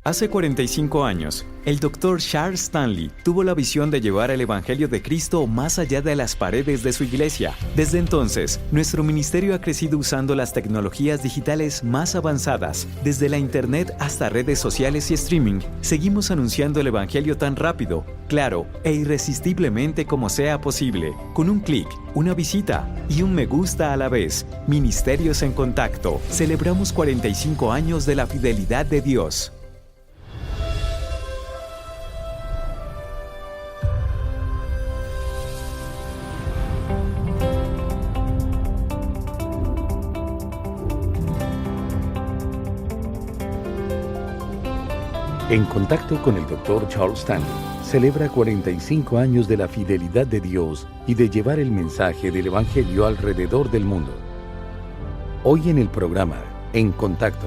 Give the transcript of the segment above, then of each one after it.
Hace 45 años, el Dr. Charles Stanley tuvo la visión de llevar el Evangelio de Cristo más allá de las paredes de su iglesia. Desde entonces, nuestro ministerio ha crecido usando las tecnologías digitales más avanzadas. Desde la Internet hasta redes sociales y streaming, seguimos anunciando el Evangelio tan rápido, claro e irresistiblemente como sea posible. Con un clic, una visita y un me gusta a la vez. Ministerios en Contacto. Celebramos 45 años de la fidelidad de Dios. En Contacto con el Dr. Charles Stanley, celebra 45 años de la fidelidad de Dios y de llevar el mensaje del Evangelio alrededor del mundo. Hoy en el programa, En Contacto,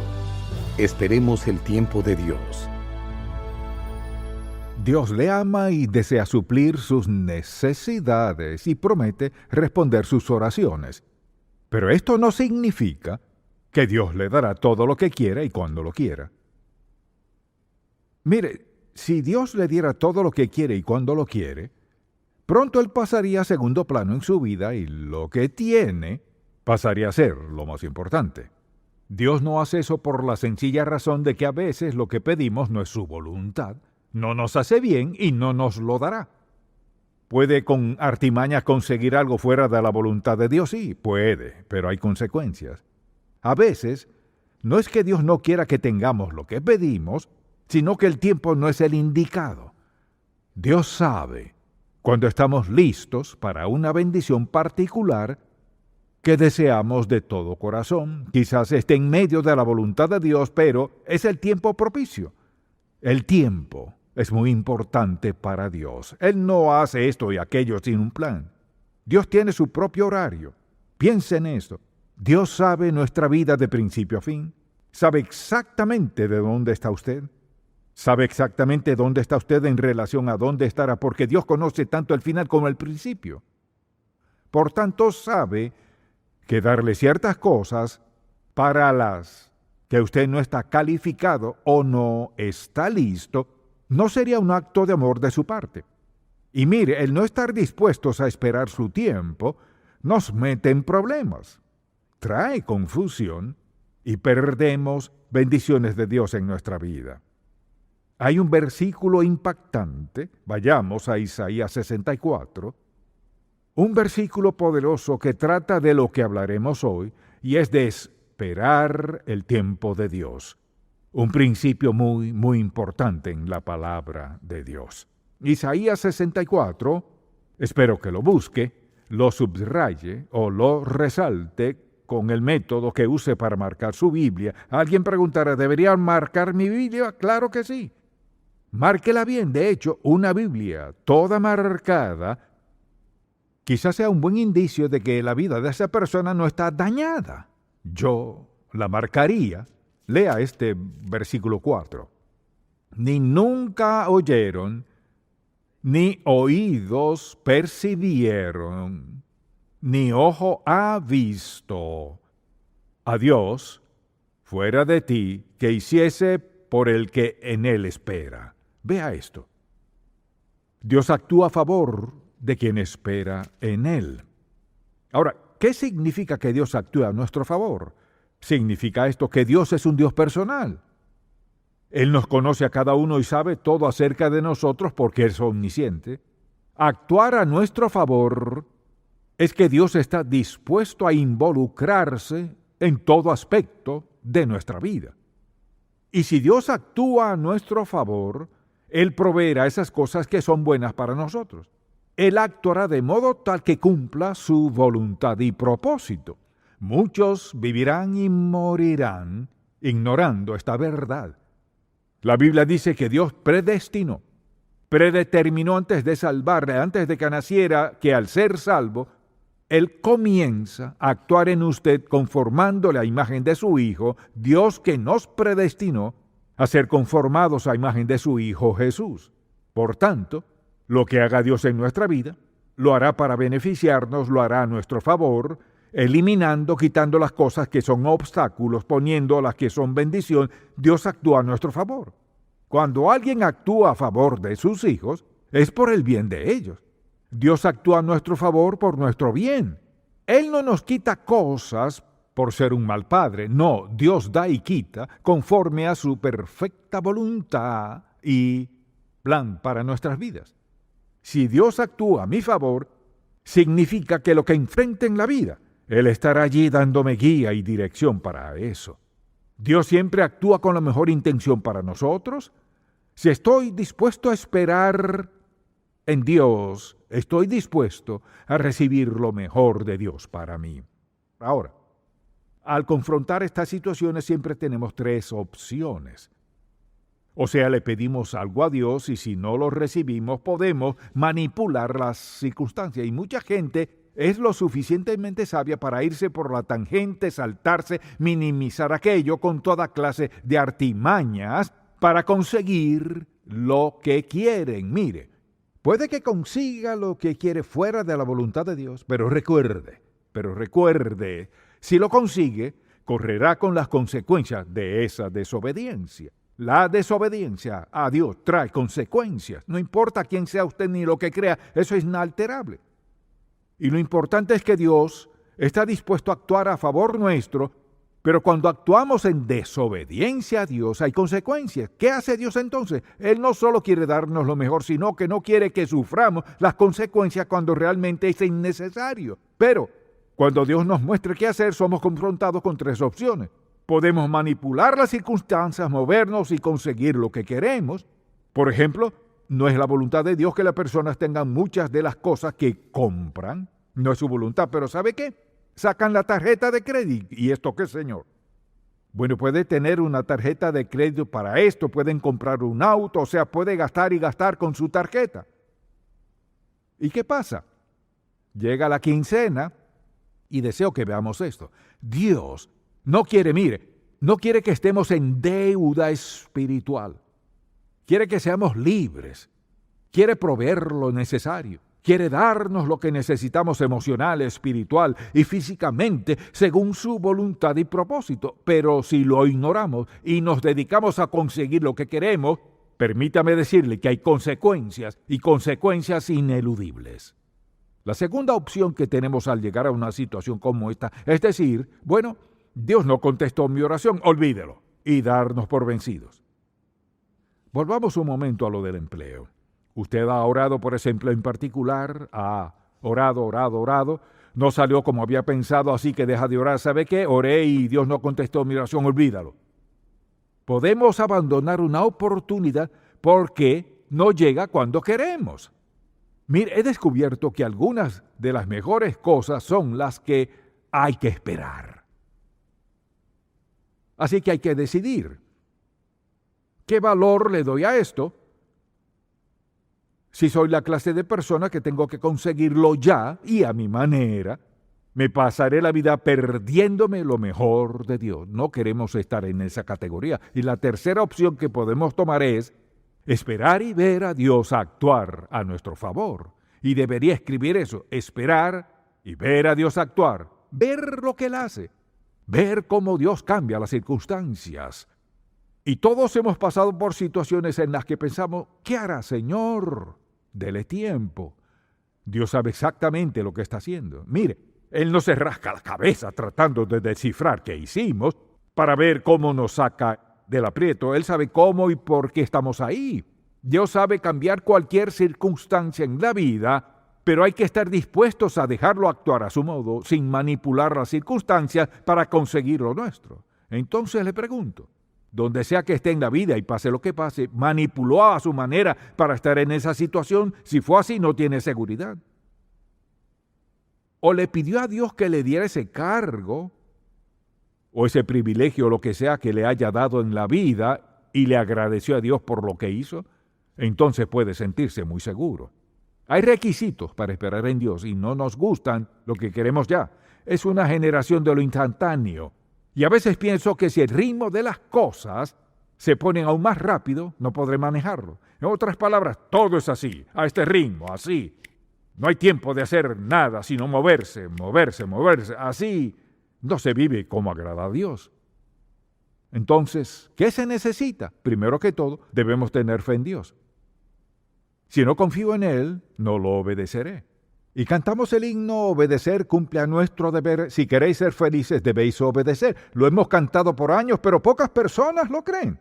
esperemos el tiempo de Dios. Dios le ama y desea suplir sus necesidades y promete responder sus oraciones. Pero esto no significa que Dios le dará todo lo que quiera y cuando lo quiera. Mire, si Dios le diera todo lo que quiere y cuando lo quiere, pronto Él pasaría a segundo plano en su vida y lo que tiene pasaría a ser lo más importante. Dios no hace eso por la sencilla razón de que a veces lo que pedimos no es su voluntad, no nos hace bien y no nos lo dará. ¿Puede con artimañas conseguir algo fuera de la voluntad de Dios? Sí, puede, pero hay consecuencias. A veces, no es que Dios no quiera que tengamos lo que pedimos, sino que el tiempo no es el indicado. Dios sabe cuando estamos listos para una bendición particular que deseamos de todo corazón. Quizás esté en medio de la voluntad de Dios, pero es el tiempo propicio. El tiempo es muy importante para Dios. Él no hace esto y aquello sin un plan. Dios tiene su propio horario. Piense en esto. Dios sabe nuestra vida de principio a fin. Sabe exactamente de dónde está usted. Sabe exactamente dónde está usted en relación a dónde estará, porque Dios conoce tanto el final como el principio. Por tanto, sabe que darle ciertas cosas para las que usted no está calificado o no está listo, no sería un acto de amor de su parte. Y mire, el no estar dispuestos a esperar su tiempo nos mete en problemas, trae confusión y perdemos bendiciones de Dios en nuestra vida. Hay un versículo impactante, vayamos a Isaías 64, un versículo poderoso que trata de lo que hablaremos hoy, y es de esperar el tiempo de Dios. Un principio muy, muy importante en la palabra de Dios. Isaías 64, espero que lo busque, lo subraye o lo resalte con el método que use para marcar su Biblia. Alguien preguntará, ¿debería marcar mi Biblia? Claro que sí. Márquela bien. De hecho, una Biblia toda marcada quizás sea un buen indicio de que la vida de esa persona no está dañada. Yo la marcaría. Lea este versículo 4. Ni nunca oyeron, ni oídos percibieron, ni ojo ha visto a Dios fuera de ti que hiciese por el que en Él espera. Vea esto. Dios actúa a favor de quien espera en Él. Ahora, ¿qué significa que Dios actúa a nuestro favor? Significa esto que Dios es un Dios personal. Él nos conoce a cada uno y sabe todo acerca de nosotros porque es omnisciente. Actuar a nuestro favor es que Dios está dispuesto a involucrarse en todo aspecto de nuestra vida. Y si Dios actúa a nuestro favor, Él proveerá esas cosas que son buenas para nosotros. Él actuará de modo tal que cumpla su voluntad y propósito. Muchos vivirán y morirán ignorando esta verdad. La Biblia dice que Dios predeterminó antes de salvarle, antes de que naciera, que al ser salvo, Él comienza a actuar en usted conformándole a imagen de su Hijo, Dios que nos predestinó a ser conformados a imagen de su Hijo Jesús. Por tanto, lo que haga Dios en nuestra vida, lo hará para beneficiarnos, lo hará a nuestro favor, eliminando, quitando las cosas que son obstáculos, poniendo las que son bendición. Dios actúa a nuestro favor. Cuando alguien actúa a favor de sus hijos, es por el bien de ellos. Dios actúa a nuestro favor por nuestro bien. Él no nos quita cosas por ser un mal padre. No, Dios da y quita conforme a su perfecta voluntad y plan para nuestras vidas. Si Dios actúa a mi favor, significa que lo que enfrente en la vida, Él estará allí dándome guía y dirección para eso. Dios siempre actúa con la mejor intención para nosotros. Si estoy dispuesto a esperar en Dios, estoy dispuesto a recibir lo mejor de Dios para mí. Ahora, al confrontar estas situaciones siempre tenemos tres opciones. O sea, le pedimos algo a Dios y si no lo recibimos podemos manipular las circunstancias. Y mucha gente es lo suficientemente sabia para irse por la tangente, saltarse, minimizar aquello con toda clase de artimañas para conseguir lo que quieren. Mire, puede que consiga lo que quiere fuera de la voluntad de Dios, pero recuerde, si lo consigue, correrá con las consecuencias de esa desobediencia. La desobediencia a Dios trae consecuencias. No importa quién sea usted ni lo que crea, eso es inalterable. Y lo importante es que Dios está dispuesto a actuar a favor nuestro, pero cuando actuamos en desobediencia a Dios hay consecuencias. ¿Qué hace Dios entonces? Él no solo quiere darnos lo mejor, sino que no quiere que suframos las consecuencias cuando realmente es innecesario. Pero cuando Dios nos muestre qué hacer, somos confrontados con tres opciones. Podemos manipular las circunstancias, movernos y conseguir lo que queremos. Por ejemplo, no es la voluntad de Dios que las personas tengan muchas de las cosas que compran. No es su voluntad, pero ¿sabe qué? Sacan la tarjeta de crédito. ¿Y esto qué, señor? Bueno, puede tener una tarjeta de crédito para esto, pueden comprar un auto, o sea, puede gastar y gastar con su tarjeta. ¿Y qué pasa? Llega la quincena y deseo que veamos esto. Dios no quiere que estemos en deuda espiritual. Quiere que seamos libres. Quiere proveer lo necesario. Quiere darnos lo que necesitamos emocional, espiritual y físicamente según su voluntad y propósito. Pero si lo ignoramos y nos dedicamos a conseguir lo que queremos, permítame decirle que hay consecuencias y consecuencias ineludibles. La segunda opción que tenemos al llegar a una situación como esta es decir, bueno, Dios no contestó mi oración, olvídelo, y darnos por vencidos. Volvamos un momento a lo del empleo. Usted ha orado por ese empleo en particular, ha orado, no salió como había pensado, así que deja de orar. ¿Sabe qué? Oré y Dios no contestó mi oración, olvídalo. Podemos abandonar una oportunidad porque no llega cuando queremos. Mire, he descubierto que algunas de las mejores cosas son las que hay que esperar. Así que hay que decidir. ¿Qué valor le doy a esto? Si soy la clase de persona que tengo que conseguirlo ya y a mi manera, me pasaré la vida perdiéndome lo mejor de Dios. No queremos estar en esa categoría. Y la tercera opción que podemos tomar es esperar y ver a Dios actuar a nuestro favor. Y debería escribir eso, esperar y ver a Dios actuar, ver lo que Él hace, ver cómo Dios cambia las circunstancias. Y todos hemos pasado por situaciones en las que pensamos, ¿qué hará, Señor? Dele tiempo. Dios sabe exactamente lo que está haciendo. Mire, Él no se rasca la cabeza tratando de descifrar qué hicimos para ver cómo nos saca del aprieto. Él sabe cómo y por qué estamos ahí. Dios sabe cambiar cualquier circunstancia en la vida, pero hay que estar dispuestos a dejarlo actuar a su modo, sin manipular las circunstancias para conseguir lo nuestro. Entonces le pregunto, donde sea que esté en la vida y pase lo que pase, ¿manipuló a su manera para estar en esa situación? Si fue así, no tiene seguridad. ¿O le pidió a Dios que le diera ese cargo o ese privilegio o lo que sea que le haya dado en la vida y le agradeció a Dios por lo que hizo? Entonces puede sentirse muy seguro. Hay requisitos para esperar en Dios y no nos gustan lo que queremos ya. Es una generación de lo instantáneo. Y a veces pienso que si el ritmo de las cosas se pone aún más rápido, no podré manejarlo. En otras palabras, todo es así, a este ritmo, así. No hay tiempo de hacer nada, sino moverse. Así no se vive como agrada a Dios. Entonces, ¿qué se necesita? Primero que todo, debemos tener fe en Dios. Si no confío en Él, no lo obedeceré. Y cantamos el himno, obedecer cumple a nuestro deber. Si queréis ser felices, debéis obedecer. Lo hemos cantado por años, pero pocas personas lo creen.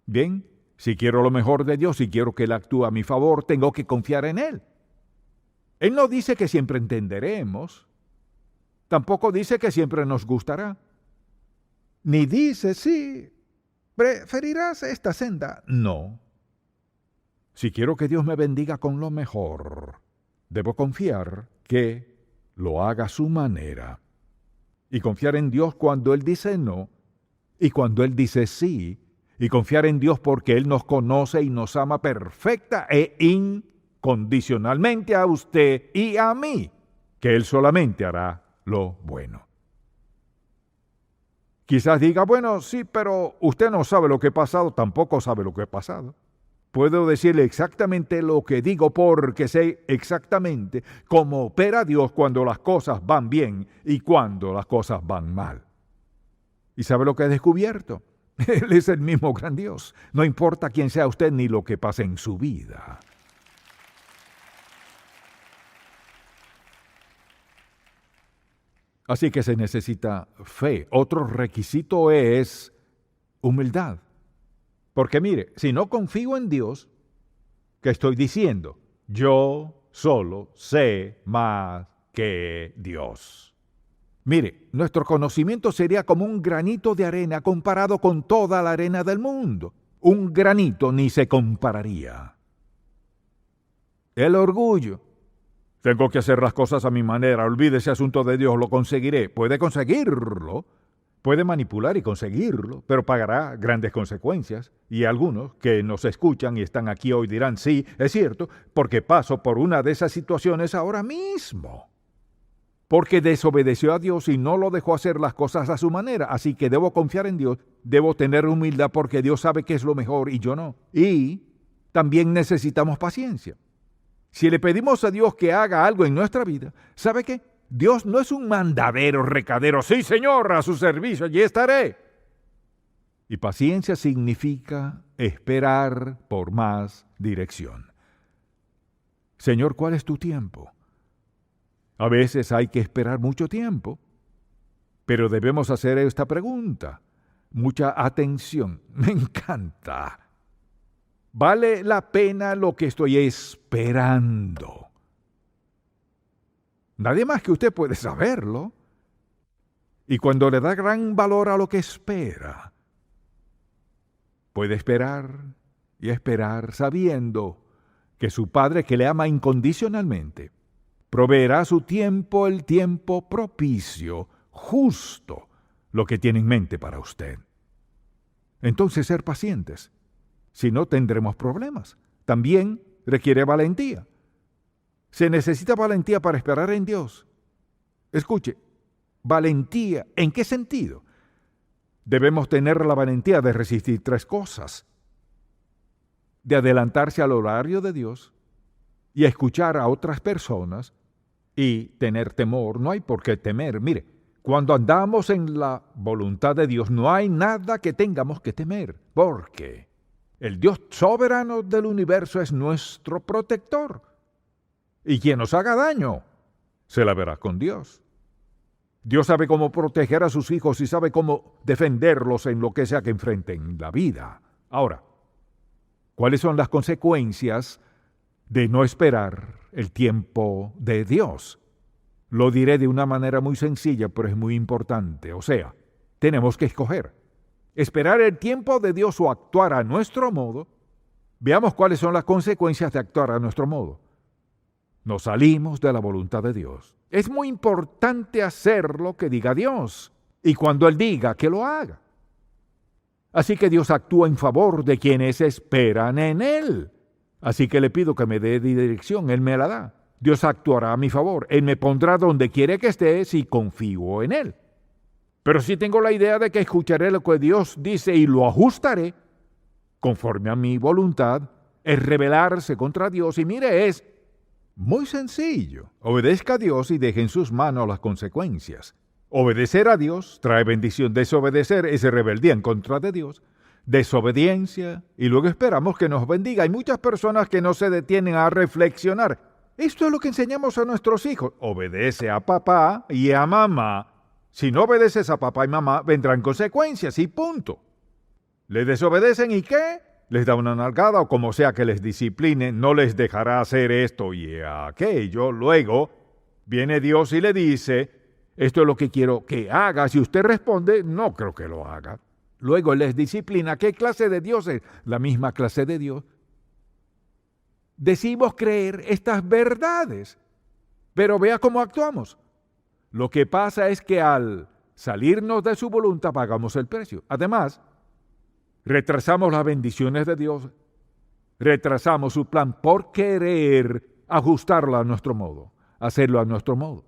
Bien, si quiero lo mejor de Dios, si quiero que Él actúe a mi favor, tengo que confiar en Él. Él no dice que siempre entenderemos. Tampoco dice que siempre nos gustará. Ni dice, sí, preferirás esta senda. No. Si quiero que Dios me bendiga con lo mejor, debo confiar que lo haga a su manera. Y confiar en Dios cuando Él dice no, y cuando Él dice sí, y confiar en Dios porque Él nos conoce y nos ama perfecta e incondicionalmente a usted y a mí, que Él solamente hará lo bueno. Quizás diga, bueno, sí, pero usted no sabe lo que ha pasado, tampoco sabe lo que ha pasado. Puedo decirle exactamente lo que digo porque sé exactamente cómo opera Dios cuando las cosas van bien y cuando las cosas van mal. ¿Y sabe lo que he descubierto? Él es el mismo gran Dios. No importa quién sea usted ni lo que pase en su vida. Así que se necesita fe. Otro requisito es humildad. Porque mire, si no confío en Dios, ¿qué estoy diciendo? Yo solo sé más que Dios. Mire, nuestro conocimiento sería como un granito de arena comparado con toda la arena del mundo. Un granito ni se compararía. El orgullo. Tengo que hacer las cosas a mi manera. Olvide ese asunto de Dios, lo conseguiré. Puede conseguirlo. Puede manipular y conseguirlo, pero pagará grandes consecuencias. Y algunos que nos escuchan y están aquí hoy dirán, sí, es cierto, porque paso por una de esas situaciones ahora mismo. Porque desobedeció a Dios y no lo dejó hacer las cosas a su manera. Así que debo confiar en Dios, debo tener humildad porque Dios sabe qué es lo mejor y yo no. Y también necesitamos paciencia. Si le pedimos a Dios que haga algo en nuestra vida, ¿sabe qué? Dios no es un mandadero, recadero. Sí, Señor, a su servicio, allí estaré. Y paciencia significa esperar por más dirección. Señor, ¿cuál es tu tiempo? A veces hay que esperar mucho tiempo, pero debemos hacer esta pregunta. Mucha atención. Me encanta. ¿Vale la pena lo que estoy esperando? Nadie más que usted puede saberlo. Y cuando le da gran valor a lo que espera, puede esperar y esperar sabiendo que su Padre, que le ama incondicionalmente, proveerá a su tiempo el tiempo propicio, justo, lo que tiene en mente para usted. Entonces, ser pacientes. Si no, tendremos problemas. También requiere valentía. Se necesita valentía para esperar en Dios. Escuche, valentía, ¿en qué sentido? Debemos tener la valentía de resistir tres cosas. De adelantarse al horario de Dios y a escuchar a otras personas y tener temor. No hay por qué temer. Mire, cuando andamos en la voluntad de Dios, no hay nada que tengamos que temer, porque el Dios soberano del universo es nuestro protector. Y quien nos haga daño, se la verá con Dios. Dios sabe cómo proteger a sus hijos y sabe cómo defenderlos en lo que sea que enfrenten la vida. Ahora, ¿cuáles son las consecuencias de no esperar el tiempo de Dios? Lo diré de una manera muy sencilla, pero es muy importante. O sea, tenemos que escoger. Esperar el tiempo de Dios o actuar a nuestro modo. Veamos cuáles son las consecuencias de actuar a nuestro modo. Nos salimos de la voluntad de Dios. Es muy importante hacer lo que diga Dios. Y cuando Él diga, que lo haga. Así que Dios actúa en favor de quienes esperan en Él. Así que le pido que me dé dirección, Él me la da. Dios actuará a mi favor. Él me pondrá donde quiere que esté si confío en Él. Pero si tengo la idea de que escucharé lo que Dios dice y lo ajustaré, conforme a mi voluntad, es rebelarse contra Dios. Y mire, es muy sencillo. Obedezca a Dios y deje en sus manos las consecuencias. Obedecer a Dios trae bendición. Desobedecer es rebeldía en contra de Dios. Desobediencia, y luego esperamos que nos bendiga. Hay muchas personas que no se detienen a reflexionar. Esto es lo que enseñamos a nuestros hijos. Obedece a papá y a mamá. Si no obedeces a papá y mamá, vendrán consecuencias y punto. ¿Le desobedecen y qué? Les da una nalgada o como sea que les discipline, no les dejará hacer esto y aquello. Luego viene Dios y le dice, esto es lo que quiero que haga. Si usted responde, no creo que lo haga. Luego les disciplina. ¿Qué clase de Dios es? La misma clase de Dios. Decimos creer estas verdades, pero vea cómo actuamos. Lo que pasa es que al salirnos de su voluntad pagamos el precio. Además, retrasamos las bendiciones de Dios, retrasamos su plan por querer ajustarlo a nuestro modo, hacerlo a nuestro modo.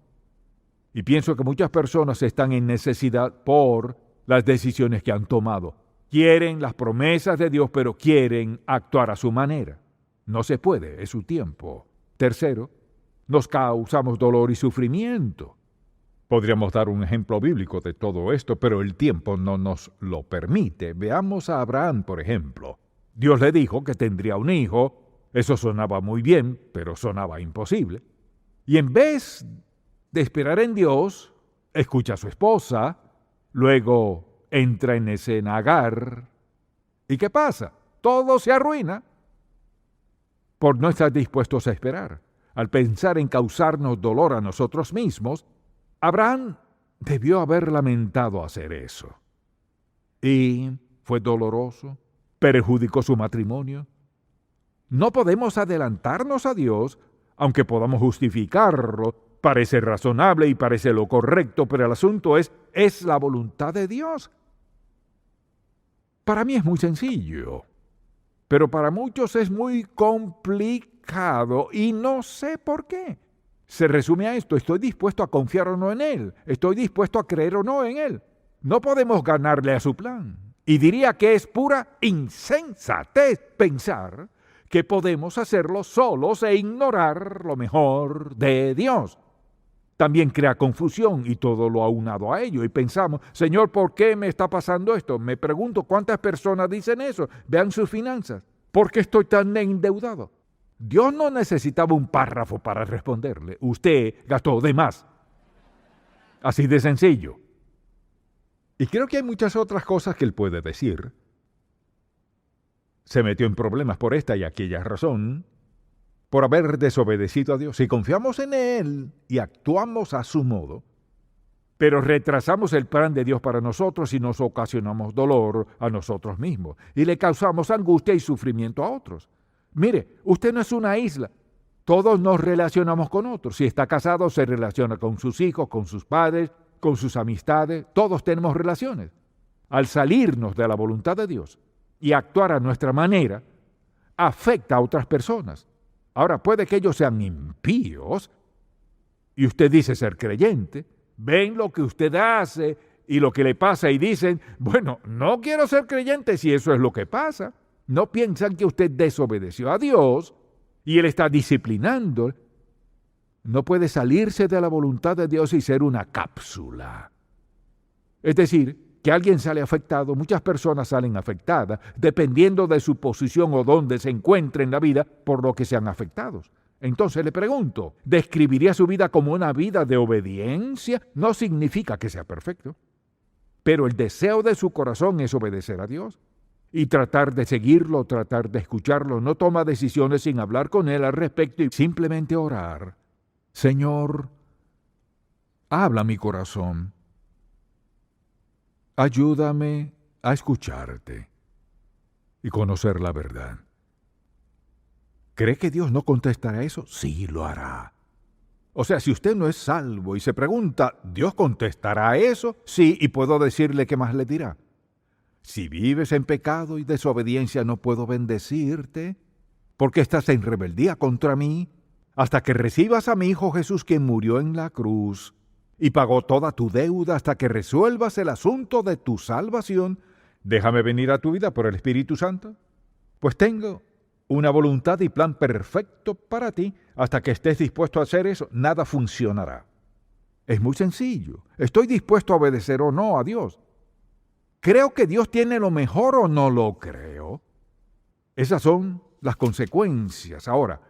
Y pienso que muchas personas están en necesidad por las decisiones que han tomado. Quieren las promesas de Dios, pero quieren actuar a su manera. No se puede, es su tiempo. Tercero, nos causamos dolor y sufrimiento. Podríamos dar un ejemplo bíblico de todo esto, pero el tiempo no nos lo permite. Veamos a Abraham, por ejemplo. Dios le dijo que tendría un hijo. Eso sonaba muy bien, pero sonaba imposible. Y en vez de esperar en Dios, escucha a su esposa, luego entra en escena Agar. ¿Y qué pasa? Todo se arruina por no estar dispuestos a esperar. Al pensar en causarnos dolor a nosotros mismos, Abraham debió haber lamentado hacer eso. Y fue doloroso, perjudicó su matrimonio. No podemos adelantarnos a Dios, aunque podamos justificarlo. Parece razonable y parece lo correcto, pero el asunto es la voluntad de Dios. Para mí es muy sencillo, pero para muchos es muy complicado y no sé por qué. Se resume a esto: estoy dispuesto a confiar o no en Él, estoy dispuesto a creer o no en Él. No podemos ganarle a su plan. Y diría que es pura insensatez pensar que podemos hacerlo solos e ignorar lo mejor de Dios. También crea confusión y todo lo aunado a ello. Y pensamos, Señor, ¿por qué me está pasando esto? Me pregunto cuántas personas dicen eso. Vean sus finanzas. ¿Por qué estoy tan endeudado? Dios no necesitaba un párrafo para responderle. Usted gastó de más. Así de sencillo. Y creo que hay muchas otras cosas que Él puede decir. Se metió en problemas por esta y aquella razón, por haber desobedecido a Dios. Si confiamos en Él y actuamos a su modo, pero retrasamos el plan de Dios para nosotros y nos ocasionamos dolor a nosotros mismos y le causamos angustia y sufrimiento a otros. Mire, usted no es una isla. Todos nos relacionamos con otros. Si está casado, se relaciona con sus hijos, con sus padres, con sus amistades. Todos tenemos relaciones. Al salirnos de la voluntad de Dios y actuar a nuestra manera, afecta a otras personas. Ahora, puede que ellos sean impíos y usted dice ser creyente, ven lo que usted hace y lo que le pasa y dicen, bueno, no quiero ser creyente si eso es lo que pasa. No piensan que usted desobedeció a Dios y Él está disciplinando. No puede salirse de la voluntad de Dios y ser una cápsula. Es decir, que alguien sale afectado, muchas personas salen afectadas, dependiendo de su posición o dónde se encuentre en la vida, por lo que sean afectados. Entonces le pregunto, ¿describiría su vida como una vida de obediencia? No significa que sea perfecto, pero el deseo de su corazón es obedecer a Dios y tratar de seguirlo, tratar de escucharlo. No toma decisiones sin hablar con Él al respecto y simplemente orar. Señor, habla mi corazón. Ayúdame a escucharte y conocer la verdad. ¿Cree que Dios no contestará eso? Sí, lo hará. O sea, si usted no es salvo y se pregunta, ¿Dios contestará eso? Sí, y puedo decirle qué más le dirá. Si vives en pecado y desobediencia, no puedo bendecirte, porque estás en rebeldía contra mí, hasta que recibas a mi Hijo Jesús, quien murió en la cruz y pagó toda tu deuda, hasta que resuelvas el asunto de tu salvación. Déjame venir a tu vida por el Espíritu Santo, pues tengo una voluntad y plan perfecto para ti. Hasta que estés dispuesto a hacer eso, nada funcionará. Es muy sencillo. ¿Estoy dispuesto a obedecer o no a Dios? ¿Creo que Dios tiene lo mejor o no lo creo? Esas son las consecuencias. Ahora,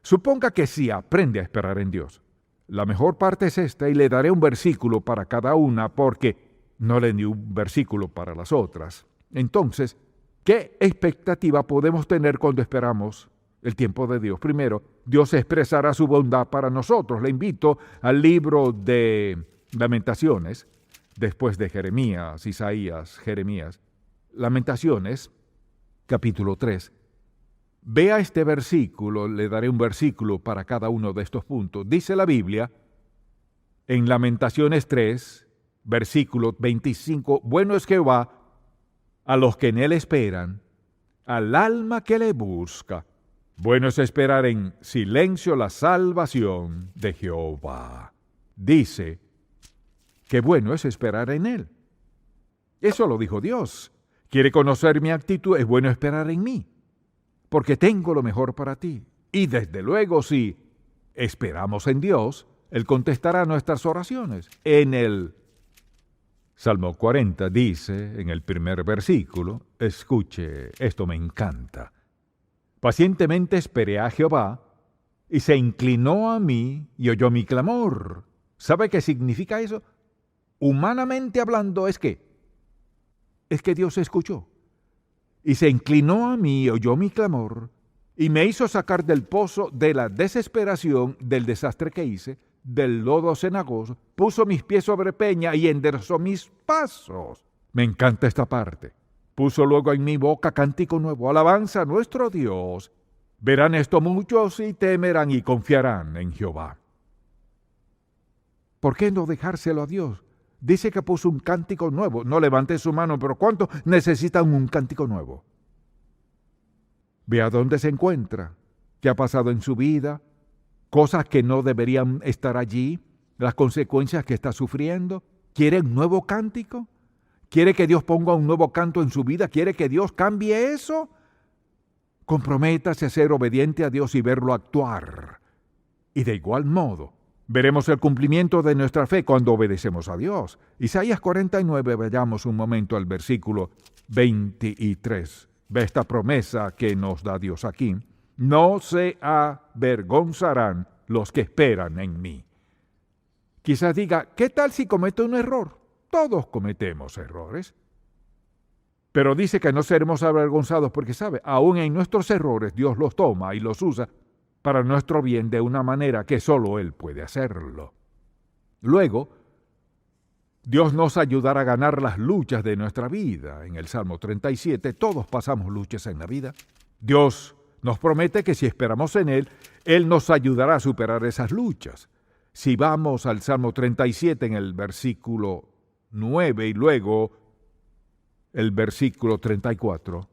suponga que sí aprende a esperar en Dios. La mejor parte es esta, y le daré un versículo para cada una, porque no le di un versículo para las otras. Entonces, ¿qué expectativa podemos tener cuando esperamos el tiempo de Dios? Primero, Dios expresará su bondad para nosotros. Le invito al libro de Lamentaciones, después de Jeremías, Isaías, Jeremías. Lamentaciones, capítulo 3. Vea este versículo, le daré un versículo para cada uno de estos puntos. Dice la Biblia, en Lamentaciones 3, versículo 25, bueno es Jehová a los que en él esperan, al alma que le busca. Bueno es esperar en silencio la salvación de Jehová. Dice que bueno es esperar en él. Eso lo dijo Dios. ¿Quiere conocer mi actitud? Es bueno esperar en mí, porque tengo lo mejor para ti. Y desde luego, si esperamos en Dios, Él contestará nuestras oraciones. En el Salmo 40 dice, en el primer versículo, escuche, esto me encanta. Pacientemente esperé a Jehová, y se inclinó a mí y oyó mi clamor. ¿Sabe qué significa eso? Humanamente hablando, es que Dios escuchó. Y se inclinó a mí y oyó mi clamor, y me hizo sacar del pozo de la desesperación del desastre que hice, del lodo cenagoso, puso mis pies sobre peña y enderezó mis pasos. Me encanta esta parte. Puso luego en mi boca cántico nuevo, alabanza a nuestro Dios. Verán esto muchos y temerán y confiarán en Jehová. ¿Por qué no dejárselo a Dios? Dice que puso un cántico nuevo. No levante su mano, pero ¿cuánto necesitan un cántico nuevo? Vea dónde se encuentra, qué ha pasado en su vida, cosas que no deberían estar allí, las consecuencias que está sufriendo. ¿Quiere un nuevo cántico? ¿Quiere que Dios ponga un nuevo canto en su vida? ¿Quiere que Dios cambie eso? Comprométase a ser obediente a Dios y verlo actuar. Y de igual modo, veremos el cumplimiento de nuestra fe cuando obedecemos a Dios. Isaías 49, vayamos un momento al versículo 23. Ve esta promesa que nos da Dios aquí. No se avergonzarán los que esperan en mí. Quizás diga, ¿qué tal si cometo un error? Todos cometemos errores. Pero dice que no seremos avergonzados porque, ¿sabe? Aún en nuestros errores Dios los toma y los usa para nuestro bien de una manera que solo Él puede hacerlo. Luego, Dios nos ayudará a ganar las luchas de nuestra vida. En el Salmo 37, todos pasamos luchas en la vida. Dios nos promete que si esperamos en Él, Él nos ayudará a superar esas luchas. Si vamos al Salmo 37 en el versículo 9 y luego el versículo 34,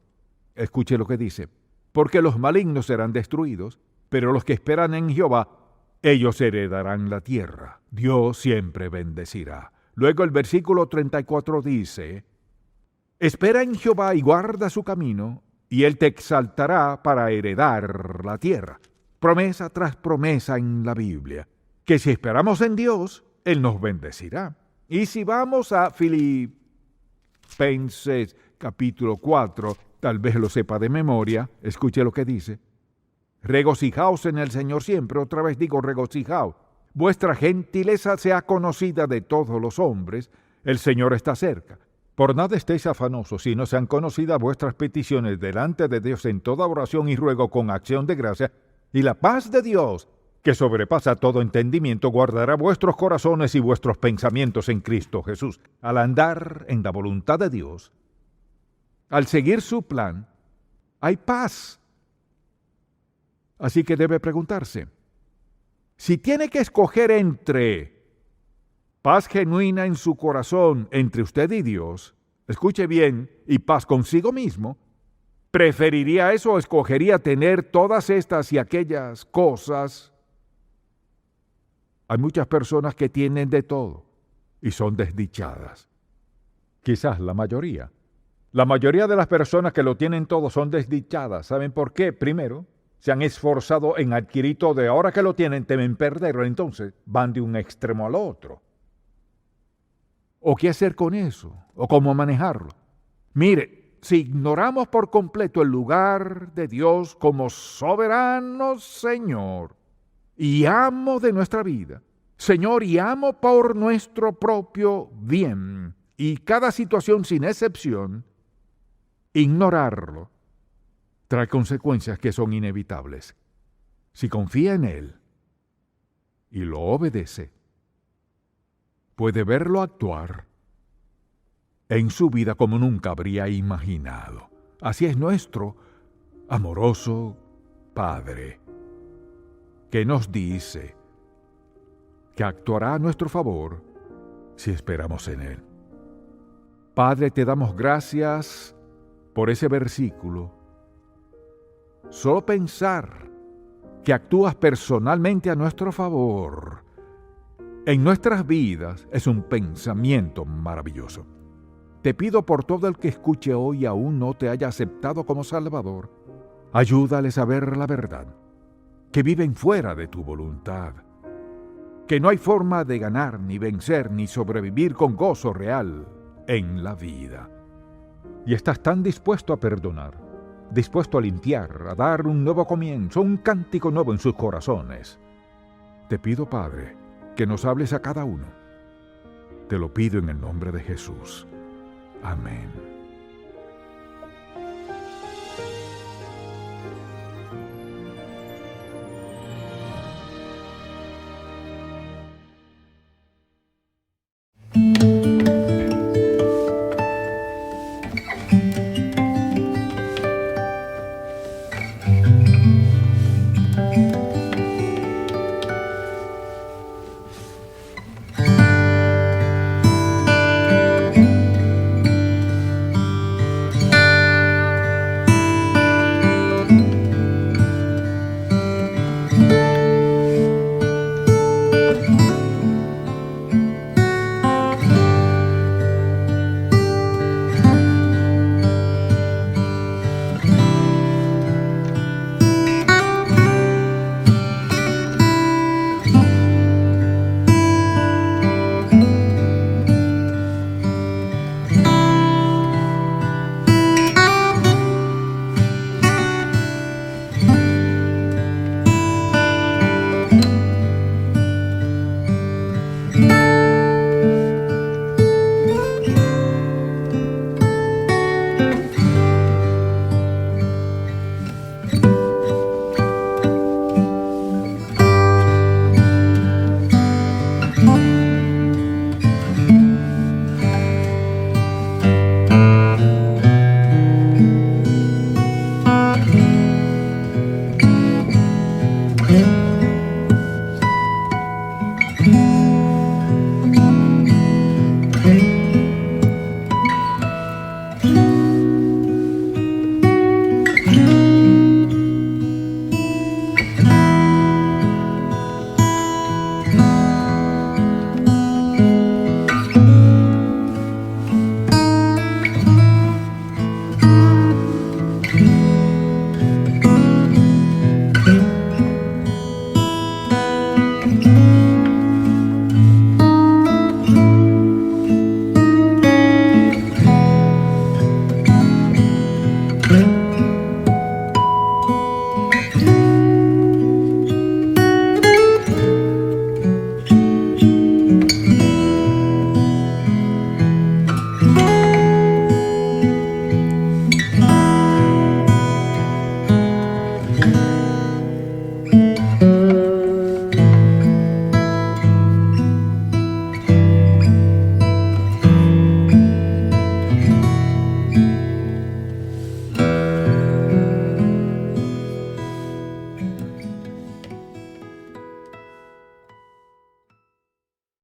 escuche lo que dice. Porque los malignos serán destruidos, pero los que esperan en Jehová, ellos heredarán la tierra. Dios siempre bendecirá. Luego el versículo 34 dice, espera en Jehová y guarda su camino, y Él te exaltará para heredar la tierra. Promesa tras promesa en la Biblia, que si esperamos en Dios, Él nos bendecirá. Y si vamos a Filipenses capítulo 4, tal vez lo sepa de memoria, escuche lo que dice. Regocijaos en el Señor siempre, otra vez digo regocijaos. Vuestra gentileza sea conocida de todos los hombres, el Señor está cerca. Por nada estéis afanosos, sino sean conocidas vuestras peticiones delante de Dios en toda oración y ruego con acción de gracia, y la paz de Dios, que sobrepasa todo entendimiento, guardará vuestros corazones y vuestros pensamientos en Cristo Jesús. Al andar en la voluntad de Dios, al seguir su plan, hay paz. Así que debe preguntarse, si tiene que escoger entre paz genuina en su corazón entre usted y Dios, escuche bien, y paz consigo mismo, ¿preferiría eso o escogería tener todas estas y aquellas cosas? Hay muchas personas que tienen de todo y son desdichadas. Quizás la mayoría. La mayoría de las personas que lo tienen todo son desdichadas. ¿Saben por qué? Primero, se han esforzado en adquirir todo y ahora que lo tienen temen perderlo, entonces van de un extremo al otro. ¿O qué hacer con eso? ¿O cómo manejarlo? Mire, si ignoramos por completo el lugar de Dios como soberano Señor y amo de nuestra vida, Señor y amo por nuestro propio bien, y cada situación sin excepción, ignorarlo trae consecuencias que son inevitables. Si confía en Él y lo obedece, puede verlo actuar en su vida como nunca habría imaginado. Así es nuestro amoroso Padre, que nos dice que actuará a nuestro favor si esperamos en Él. Padre, te damos gracias por ese versículo. Solo pensar que actúas personalmente a nuestro favor en nuestras vidas es un pensamiento maravilloso. Te pido por todo el que escuche hoy y aún no te haya aceptado como Salvador, ayúdales a ver la verdad, que viven fuera de tu voluntad, que no hay forma de ganar, ni vencer, ni sobrevivir con gozo real en la vida. Y estás tan dispuesto a perdonar, dispuesto a limpiar, a dar un nuevo comienzo, un cántico nuevo en sus corazones. Te pido, Padre, que nos hables a cada uno. Te lo pido en el nombre de Jesús. Amén.